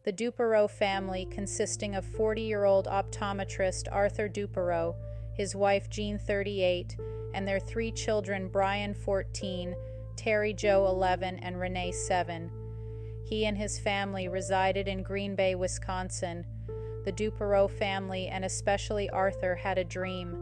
The Duperrault family, consisting of 40-year-old optometrist Arthur Duperrault, his wife Jean, 38, and their 3 children, Brian, 14, Terry Jo, 11, and Renee, 7. He and his family resided in Green Bay, Wisconsin. The Duperrault family, and especially Arthur, had a dream.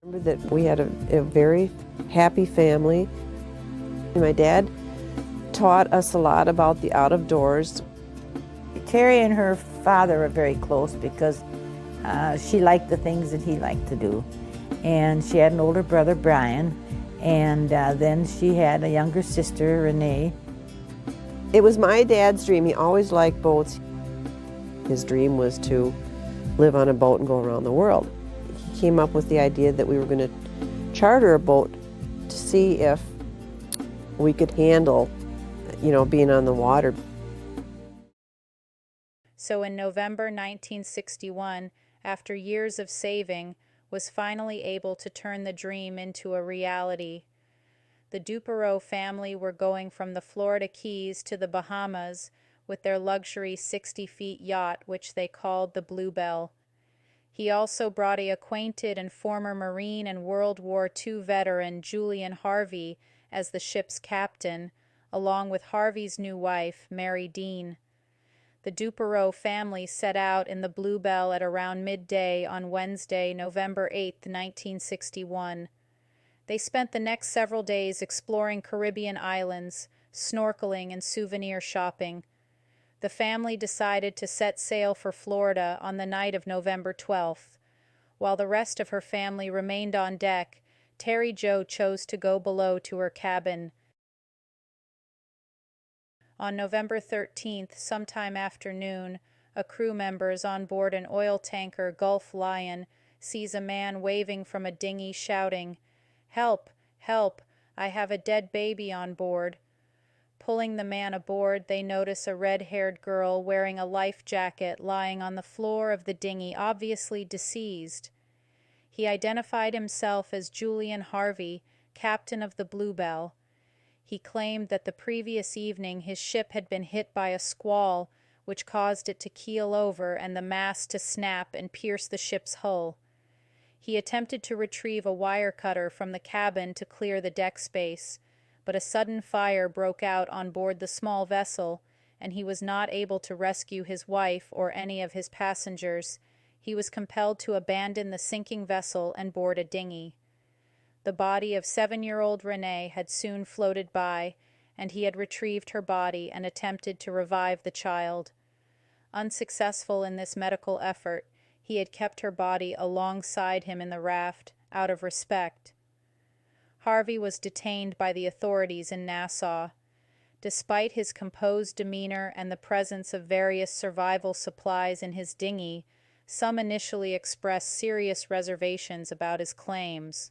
I remember that we had a very happy family. My dad taught us a lot about the out of doors. Terry and her father are very close because she liked the things that he liked to do. And she had an older brother, Brian, and then she had a younger sister, Renee. It was my dad's dream. He always liked boats. His dream was to live on a boat and go around the world. He came up with the idea that we were going to charter a boat to see if we could handle, being on the water. So in November 1961, after years of saving, was finally able to turn the dream into a reality. The Duperrault family were going from the Florida Keys to the Bahamas with their luxury 60-foot yacht, which they called the Bluebell. He also brought an acquainted and former Marine and World War II veteran Julian Harvey as the ship's captain, along with Harvey's new wife, Mary Dean. The Duperrault family set out in the Bluebell at around midday on Wednesday, November 8, 1961. They spent the next several days exploring Caribbean islands, snorkeling, and souvenir shopping. The family decided to set sail for Florida on the night of November 12th. While the rest of her family remained on deck, Terry Jo chose to go below to her cabin. On November 13th, sometime after noon, a crew members on board an oil tanker, Gulf Lion, sees a man waving from a dinghy shouting, "Help! Help! I have a dead baby on board." Pulling the man aboard, they notice a red-haired girl wearing a life jacket lying on the floor of the dinghy, obviously deceased. He identified himself as Julian Harvey, captain of the Bluebell. He claimed that the previous evening his ship had been hit by a squall, which caused it to keel over and the mast to snap and pierce the ship's hull. He attempted to retrieve a wire cutter from the cabin to clear the deck space, but a sudden fire broke out on board the small vessel, and he was not able to rescue his wife or any of his passengers. He was compelled to abandon the sinking vessel and board a dinghy. The body of 7-year-old Renee had soon floated by, and he had retrieved her body and attempted to revive the child. Unsuccessful in this medical effort, he had kept her body alongside him in the raft, out of respect. Harvey was detained by the authorities in Nassau. Despite his composed demeanor and the presence of various survival supplies in his dinghy, some initially expressed serious reservations about his claims.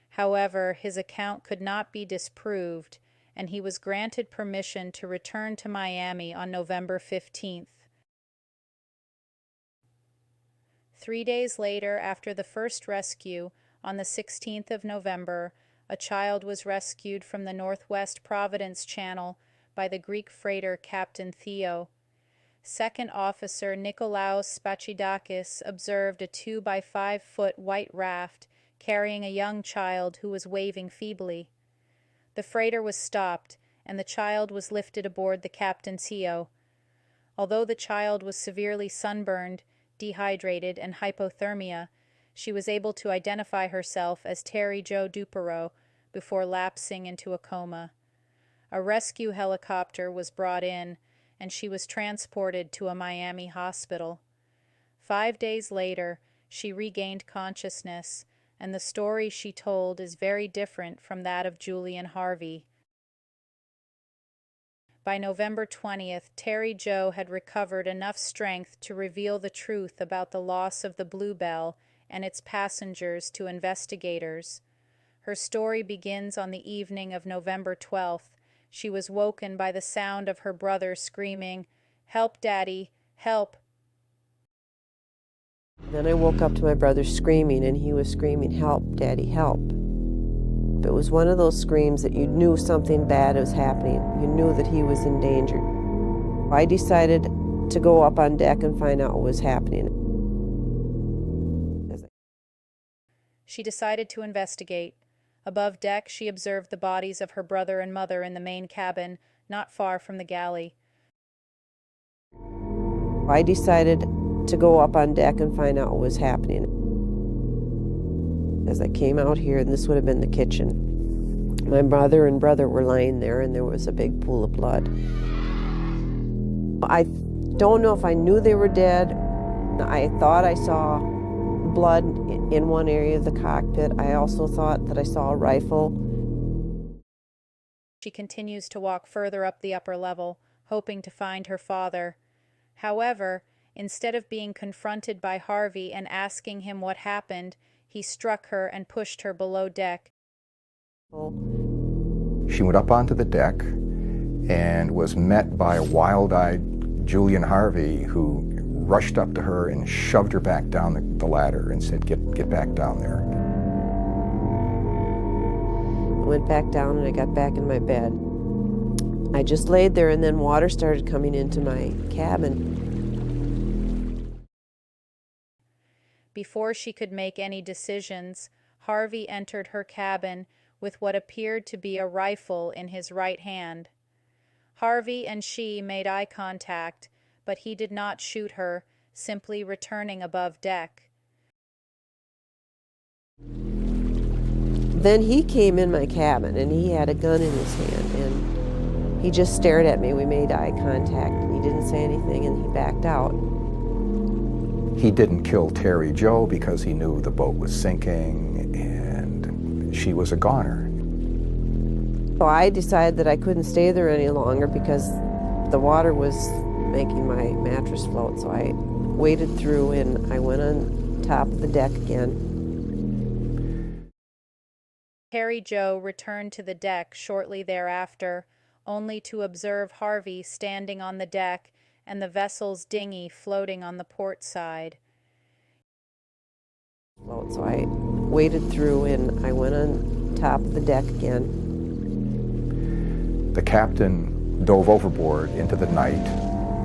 However, his account could not be disproved, and he was granted permission to return to Miami on November 15th. 3 days later, after the first rescue, on the 16th of November, a child was rescued from the Northwest Providence Channel by the Greek freighter Captain Theo. Second Officer Nikolaos Spachidakis observed a 2-by-5-foot white raft carrying a young child who was waving feebly. The freighter was stopped, and the child was lifted aboard the Captain Theo. Although the child was severely sunburned, dehydrated, and hypothermia, she was able to identify herself as Terry Jo Duperrault before lapsing into a coma. A rescue helicopter was brought in, and she was transported to a Miami hospital. 5 days later, she regained consciousness, and the story she told is very different from that of Julian Harvey. By November 20th, Terry Jo had recovered enough strength to reveal the truth about the loss of the Bluebell and its passengers to investigators. Her story begins on the evening of November 12th. She was woken by the sound of her brother screaming, "Help, Daddy, help!" Then I woke up to my brother screaming, and he was screaming, "Help, Daddy, help." It was one of those screams that you knew something bad was happening. You knew that he was in danger. I decided to go up on deck and find out what was happening. She decided to investigate. Above deck, she observed the bodies of her brother and mother in the main cabin, not far from the galley. I decided to go up on deck and find out what was happening. As I came out here, and this would have been the kitchen, my mother and brother were lying there, and there was a big pool of blood. I don't know if I knew they were dead. I thought I saw blood in one area of the cockpit. I also thought that I saw a rifle. She continues to walk further up the upper level, hoping to find her father. However, instead of being confronted by Harvey and asking him what happened, he struck her and pushed her below deck. She went up onto the deck and was met by a wild-eyed Julian Harvey, who rushed up to her and shoved her back down the ladder and said, get back down there. I went back down and I got back in my bed. I just laid there, and then water started coming into my cabin. Before she could make any decisions, Harvey entered her cabin with what appeared to be a rifle in his right hand. Harvey and she made eye contact, but he did not shoot her, simply returning above deck. Then he came in my cabin, and he had a gun in his hand, and he just stared at me. We made eye contact, and he didn't say anything, and he backed out. He didn't kill Terry Jo because he knew the boat was sinking and she was a goner. So I decided that I couldn't stay there any longer because the water was making my mattress float. So I waded through and I went on top of the deck again. Terry Jo returned to the deck shortly thereafter, only to observe Harvey standing on the deck and the vessel's dinghy floating on the port side. So I waded through and I went on top of the deck again. The captain dove overboard into the night,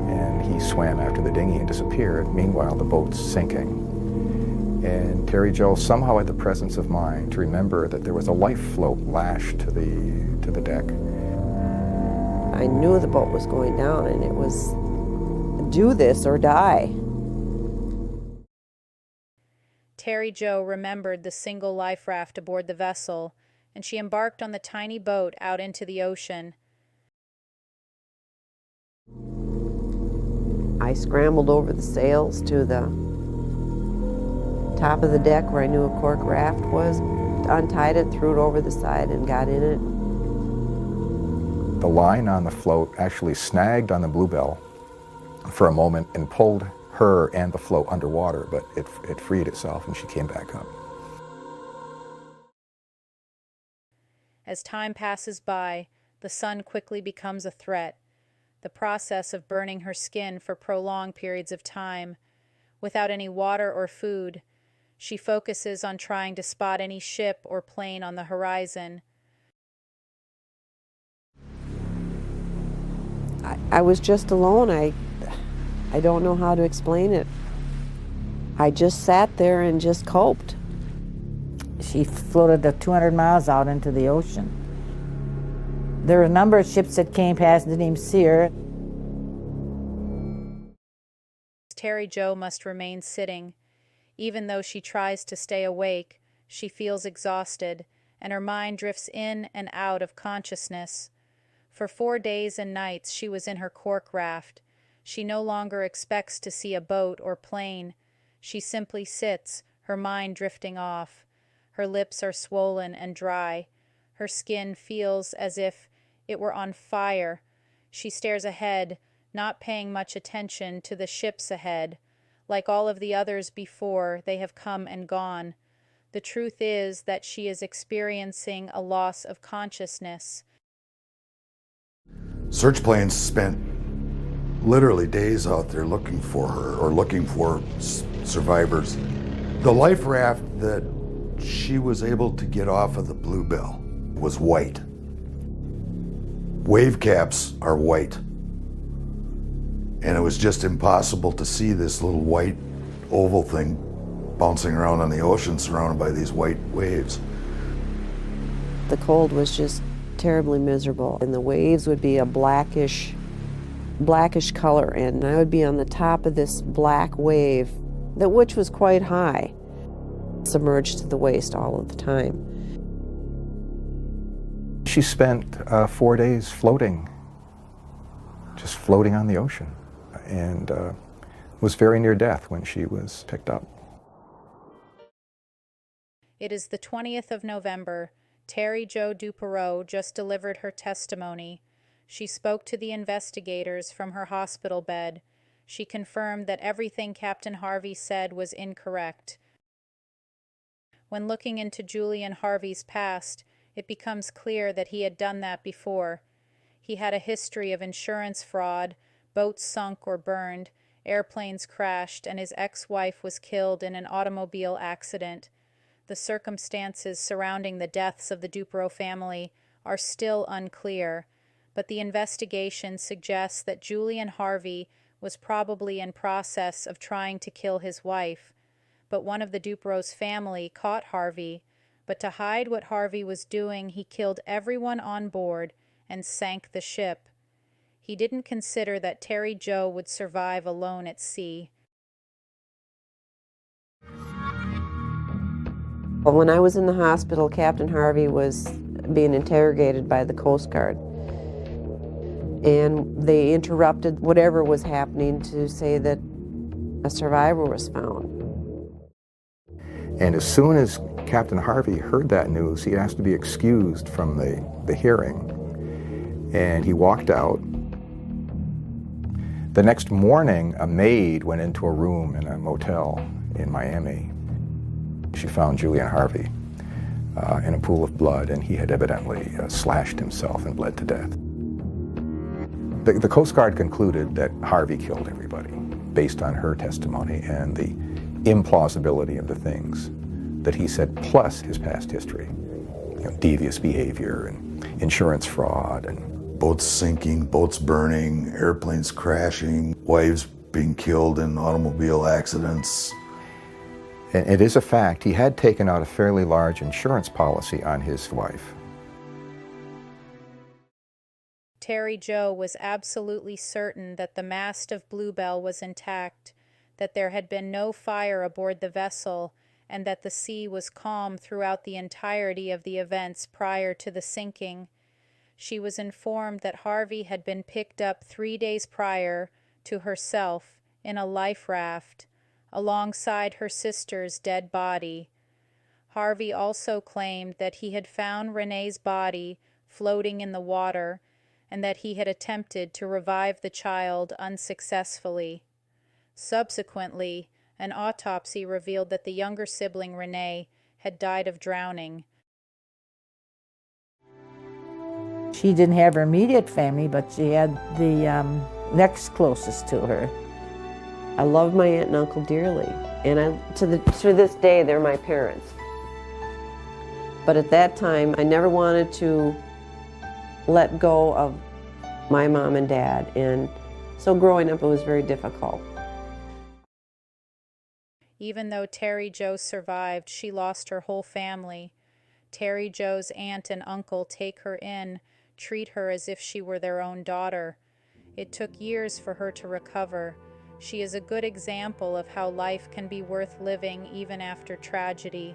and he swam after the dinghy and disappeared. Meanwhile, the boat's sinking. And Terry Jo somehow had the presence of mind to remember that there was a life float lashed to the deck. I knew the boat was going down, and it was do this or die. Terry Jo remembered the single life raft aboard the vessel, and she embarked on the tiny boat out into the ocean. I scrambled over the sails to the top of the deck where I knew a cork raft was, untied it, threw it over the side, and got in it. The line on the float actually snagged on the bluebell for a moment and pulled her and the float underwater, but it freed itself and she came back up. As time passes by, the sun quickly becomes a threat, the process of burning her skin for prolonged periods of time. Without any water or food, she focuses on trying to spot any ship or plane on the horizon. I was just alone. I don't know how to explain it. I just sat there and just coped. She floated 200 miles out into the ocean. There were a number of ships that came past and didn't even see her. Terry Jo must remain sitting. Even though she tries to stay awake, she feels exhausted, and her mind drifts in and out of consciousness. For 4 days and nights she was in her cork raft. She no longer expects to see a boat or plane. She simply sits, her mind drifting off. Her lips are swollen and dry. Her skin feels as if it were on fire. She stares ahead, not paying much attention to the ships ahead. Like all of the others before, they have come and gone. The truth is that she is experiencing a loss of consciousness. Search planes spent literally days out there looking for her, or looking for survivors. The life raft that she was able to get off of the Bluebell was white. Wave caps are white. And it was just impossible to see this little white oval thing bouncing around on the ocean surrounded by these white waves. The cold was just terribly miserable, and the waves would be a blackish color, and I would be on the top of this black wave, which was quite high, submerged to the waist all of the time. She spent 4 days floating, just floating on the ocean, and was very near death when she was picked up. It is the 20th of November. Terry Jo Duperrault just delivered her testimony. She spoke to the investigators from her hospital bed. She confirmed that everything Captain Harvey said was incorrect. When looking into Julian Harvey's past, it becomes clear that he had done that before. He had a history of insurance fraud, boats sunk or burned, airplanes crashed, and his ex-wife was killed in an automobile accident. The circumstances surrounding the deaths of the Duperrault family are still unclear, but the investigation suggests that Julian Harvey was probably in process of trying to kill his wife. But one of the Duperrault's family caught Harvey, but to hide what Harvey was doing, he killed everyone on board and sank the ship. He didn't consider that Terry Jo would survive alone at sea. Well, when I was in the hospital, Captain Harvey was being interrogated by the Coast Guard. And they interrupted whatever was happening to say that a survivor was found. And as soon as Captain Harvey heard that news, he asked to be excused from the hearing. And he walked out. The next morning, a maid went into a room in a motel in Miami. She found Julian Harvey in a pool of blood, and he had evidently slashed himself and bled to death. The Coast Guard concluded that Harvey killed everybody based on her testimony and the implausibility of the things that he said, plus his past history, devious behavior and insurance fraud and boats sinking, boats burning, airplanes crashing, wives being killed in automobile accidents. And it is a fact, he had taken out a fairly large insurance policy on his wife. Terry Jo was absolutely certain that the mast of Bluebell was intact, that there had been no fire aboard the vessel, and that the sea was calm throughout the entirety of the events prior to the sinking. She was informed that Harvey had been picked up 3 days prior to herself in a life raft, alongside her sister's dead body. Harvey also claimed that he had found Renee's body floating in the water and that he had attempted to revive the child unsuccessfully. Subsequently, an autopsy revealed that the younger sibling, Renee, had died of drowning. She didn't have her immediate family, but she had the next closest to her. I loved my aunt and uncle dearly, and to this day, they're my parents. But at that time, I never wanted to let go of my mom and dad, and so growing up, it was very difficult. Even though Terry Jo survived, she lost her whole family. Terry Jo's aunt and uncle take her in, treat her as if she were their own daughter. It took years for her to recover. She is a good example of how life can be worth living even after tragedy.